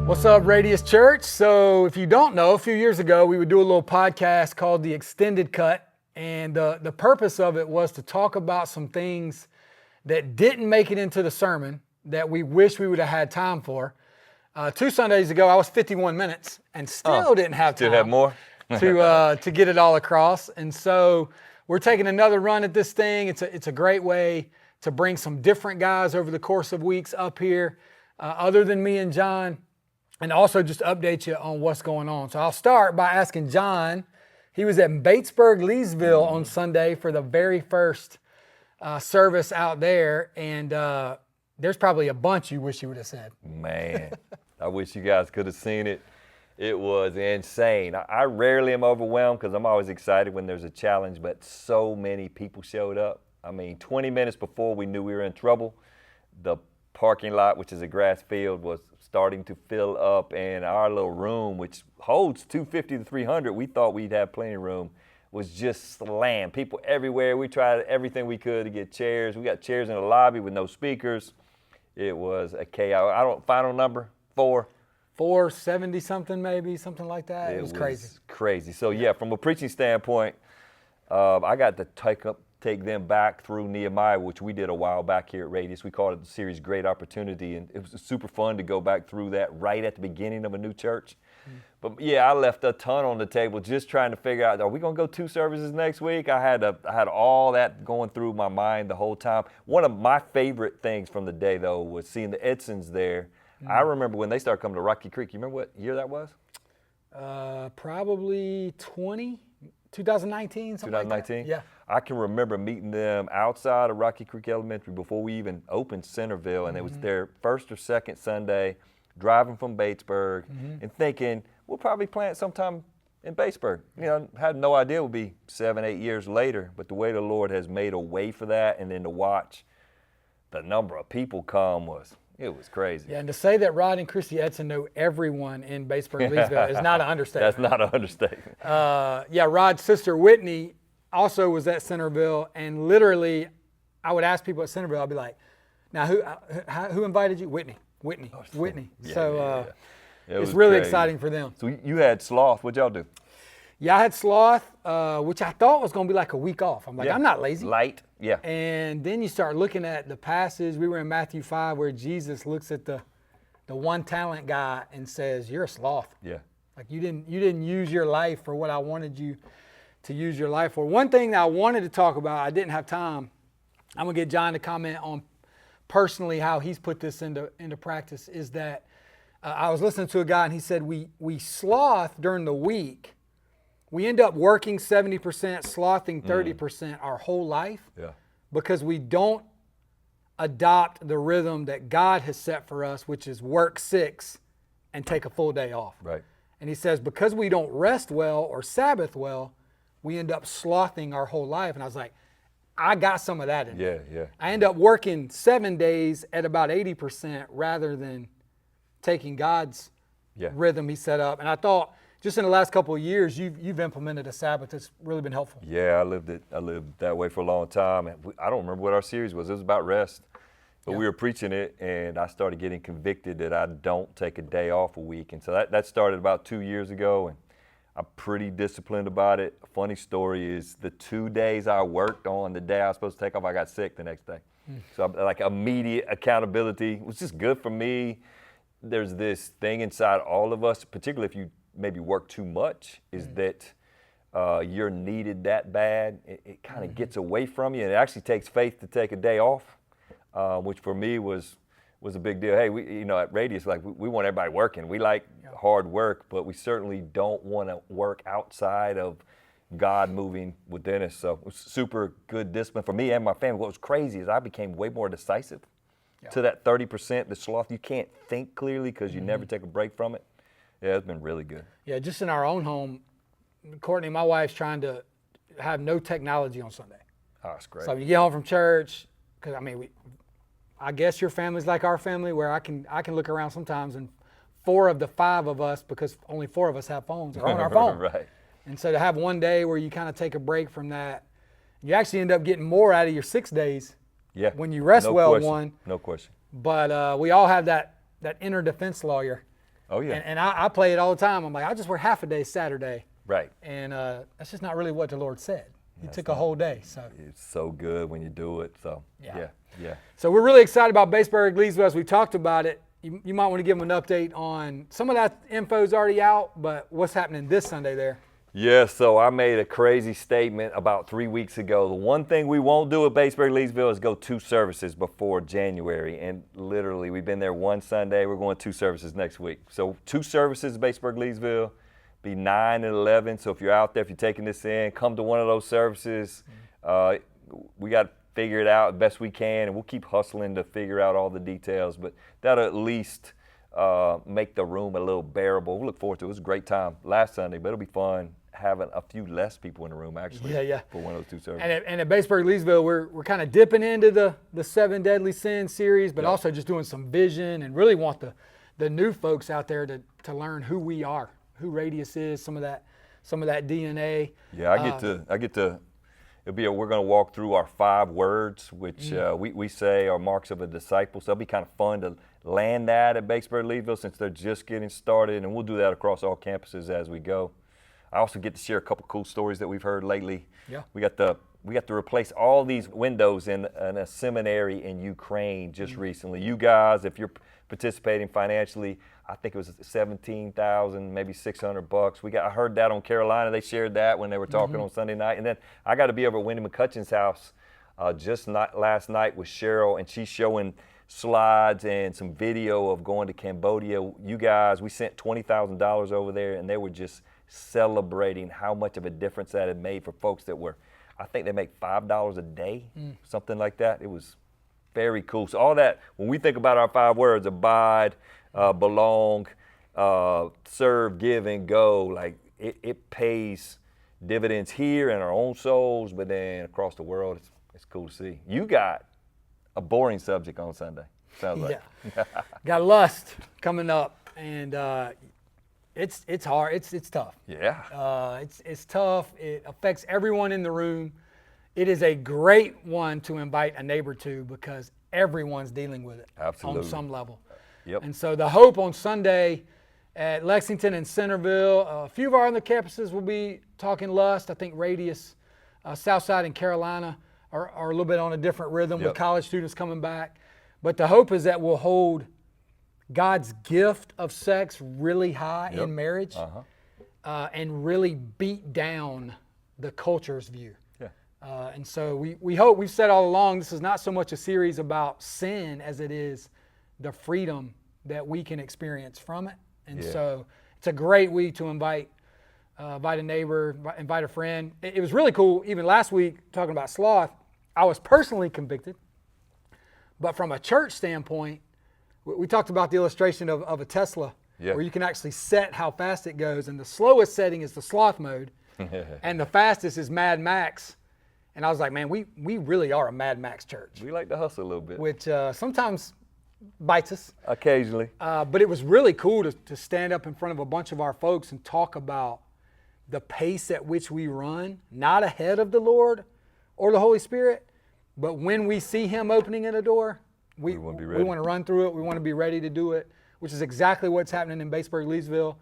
What's up, Radius Church? So if you don't know, a few years ago, we would do a little podcast called The Extended Cut. And the purpose of it was to talk about some things that didn't make it into the sermon that we wish we would have had time for. 2 Sundays ago, I was 51 minutes and still didn't have time. Still have more? to get it all across. And so we're taking another run at this thing. It's a great way to bring some different guys over the course of weeks up here, other than me and John, and also just update you on what's going on. So I'll start by asking John. He was at Batesburg-Leesville on Sunday for the very first service out there, and there's probably a bunch you wish you would have said. Man, I wish you guys could have seen it. It was insane. I rarely am overwhelmed because I'm always excited when there's a challenge, but so many people showed up. I mean, 20 minutes before we knew we were in trouble, the parking lot, which is a grass field, was starting to fill up, and our little room, which holds 250 to 300, we thought we'd have plenty of room, was just slammed. People everywhere. We tried everything we could to get chairs. We got chairs in the lobby with no speakers. It was a chaos. Final number, 470 something, maybe something like that. It was crazy. So yeah, from a preaching standpoint, I got to take them back through Nehemiah, which we did a while back here at Radius. We called it the series Great Opportunity, and it was super fun to go back through that right at the beginning of a new church. But yeah, I left a ton on the table just trying to figure out, are we going to go 2 services next week? I had all that going through my mind the whole time. One of my favorite things from the day, though, was seeing the Edsons there. I remember when they started coming to Rocky Creek. You remember what year that was? Probably 2019, something 2019? like that. Yeah. I can remember meeting them outside of Rocky Creek Elementary before we even opened Centerville, and it was their first or second Sunday, driving from Batesburg, and thinking, we'll probably plant sometime in Batesburg. You know, had no idea it would be 7, 8 years later, but the way the Lord has made a way for that, and then to watch the number of people come it was crazy. Yeah, and to say that Rod and Christy Edson know everyone in Batesburg-Leesville is not an understatement. That's not an understatement. Yeah, Rod's sister Whitney also was at Centerville, and literally, I would ask people at Centerville, I'd be like, "Now, who invited you?" Whitney. Yeah, So yeah. it's really crazy. exciting for them. So you had Sloth. What'd y'all do? Yeah, I had Sloth, which I thought was going to be like a week off. I'm like, I'm not lazy. Light, yeah. And then you start looking at the passage. We were in Matthew 5 where Jesus looks at the one talent guy and says, "You're a sloth." Yeah. Like you didn't use your life for what I wanted you to use your life for. One thing that I wanted to talk about, I didn't have time. I'm going to get John to comment on personally how he's put this into practice, is that I was listening to a guy and he said we sloth during the week. We end up working 70%, slothing 30% our whole life, because we don't adopt the rhythm that God has set for us, which is work 6 and take a full day off. Right. And he says because we don't rest well or Sabbath well, we end up slothing our whole life. And I was like, I got some of that in me. Yeah. I end up working 7 days at about 80% rather than taking God's rhythm he set up. And I thought, just in the last couple of years, you've implemented a Sabbath that's really been helpful. Yeah, I lived that way for a long time. And I don't remember what our series was. It was about rest. But we were preaching it, and I started getting convicted that I don't take a day off a week. And so that started about 2 years ago, and I'm pretty disciplined about it. A funny story is the 2 days I worked on the day I was supposed to take off, I got sick the next day. So like immediate accountability was just good for me. There's this thing inside all of us, particularly if you maybe work too much, is that you're needed that bad. It kind of gets away from you, and it actually takes faith to take a day off, which for me was a big deal. Hey, we at Radius, like we want everybody working. We like hard work, but we certainly don't want to work outside of God moving within us. So it was super good discipline for me and my family. What was crazy is I became way more decisive to that 30%, the sloth. You can't think clearly because you never take a break from it. Yeah, it's been really good. Yeah, just in our own home, Courtney, my wife's trying to have no technology on Sunday. Oh, that's great. So you get home from church, because I guess your family's like our family, where I can look around sometimes and 4 of the 5 of us, because only 4 of us have phones, are on our phone. Right. And so to have one day where you kind of take a break from that, you actually end up getting more out of your 6 days when you rest No well question. one. No question. But we all have that inner defense lawyer Oh, yeah. And I play it all the time. I'm like, I'll just work half a day Saturday. Right. And that's just not really what the Lord said. He took a whole day. So it's so good when you do it. So, yeah. So we're really excited about Batesburg-Leesville as we talked about it. You might want to give them an update on some of that info's already out, but what's happening this Sunday there? Yeah, so I made a crazy statement about 3 weeks ago. The one thing we won't do at Batesburg-Leesville is go 2 services before January. And literally, we've been there one Sunday. We're going 2 services next week. So 2 services at Batesburg-Leesville, be 9 and 11. So if you're out there, if you're taking this in, come to one of those services. We got to figure it out as best we can, and we'll keep hustling to figure out all the details. But that'll at least make the room a little bearable. We look forward to it. It was a great time last Sunday, but it'll be fun having a few less people in the room actually for one of those 2 services. And at Batesburg-Leesville, we're kind of dipping into the 7 Deadly Sins series, but also just doing some vision and really want the new folks out there to learn who we are, who Radius is, some of that DNA. Yeah, I get to. We're going to walk through our 5 words, which we say are marks of a disciple. So it'll be kind of fun to land that at Batesburg-Leesville since they're just getting started, and we'll do that across all campuses as we go. I also get to share a couple cool stories that we've heard lately. Yeah. We got to replace all these windows in a seminary in Ukraine just recently. You guys, if you're participating financially, I think it was $17,000, maybe $600. I heard that on Carolina. They shared that when they were talking on Sunday night. And then I got to be over at Wendy McCutcheon's house last night with Cheryl, and she's showing slides and some video of going to Cambodia. You guys, we sent $20,000 over there, and they were just celebrating how much of a difference that had made for folks that were, I think they make $5 a day, something like that. It was very cool. So all that, when we think about our 5 words, abide, belong, serve, give, and go, like it pays dividends here in our own souls, but then across the world, it's cool to see. You got a boring subject on Sunday, sounds like. Yeah. Got lust coming up, and it's hard. It's tough. Yeah. It's tough. It affects everyone in the room. It is a great one to invite a neighbor to because everyone's dealing with it on some level. Yep. And so the hope on Sunday at Lexington and Centerville, a few of our other campuses will be talking lust. I think Radius, Southside and Carolina are a little bit on a different rhythm with college students coming back. But the hope is that we'll hold God's gift of sex really high in marriage and really beat down the culture's view. And so we hope, we've said all along, this is not so much a series about sin as it is the freedom that we can experience from it. And so it's a great week to invite a neighbor, invite a friend. It was really cool, even last week, talking about sloth. I was personally convicted, but from a church standpoint, we talked about the illustration of a Tesla, where you can actually set how fast it goes, and the slowest setting is the sloth mode, and the fastest is Mad Max. And I was like, man, we really are a Mad Max church. We like to hustle a little bit. Which sometimes bites us. Occasionally. But it was really cool to stand up in front of a bunch of our folks and talk about the pace at which we run, not ahead of the Lord or the Holy Spirit, but when we see Him opening in a door, we want to run through it. We want to be ready to do it, which is exactly what's happening in Batesburg-Leesville.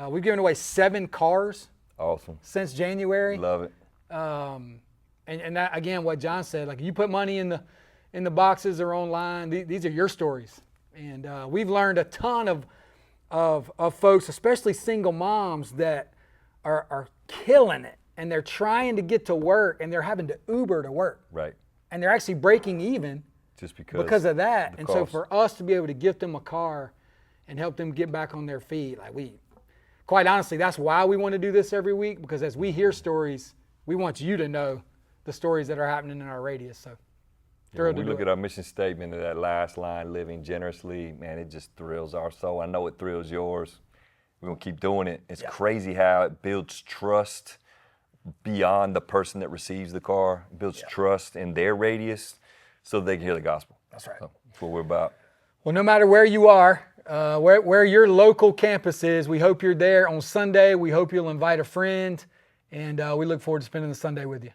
We've given away 7 cars. Awesome. Since January. Love it. And that, again, what John said, like you put money in the boxes or online, these are your stories. And we've learned a ton of folks, especially single moms, that are killing it. And they're trying to get to work, and they're having to Uber to work. Right. And they're actually breaking even just because of that. And so for us to be able to gift them a car and help them get back on their feet, like quite honestly, that's why we want to do this every week, because as we hear stories, we want you to know the stories that are happening in our radius. So thrilled to look at our mission statement of that last line, living generously, man, it just thrills our soul. I know it thrills yours. We're going to keep doing it. It's crazy how it builds trust beyond the person that receives the car. It builds trust in their radius so they can hear the gospel. That's right. So that's what we're about. Well, no matter where you are, where your local campus is, we hope you're there on Sunday. We hope you'll invite a friend, and we look forward to spending the Sunday with you.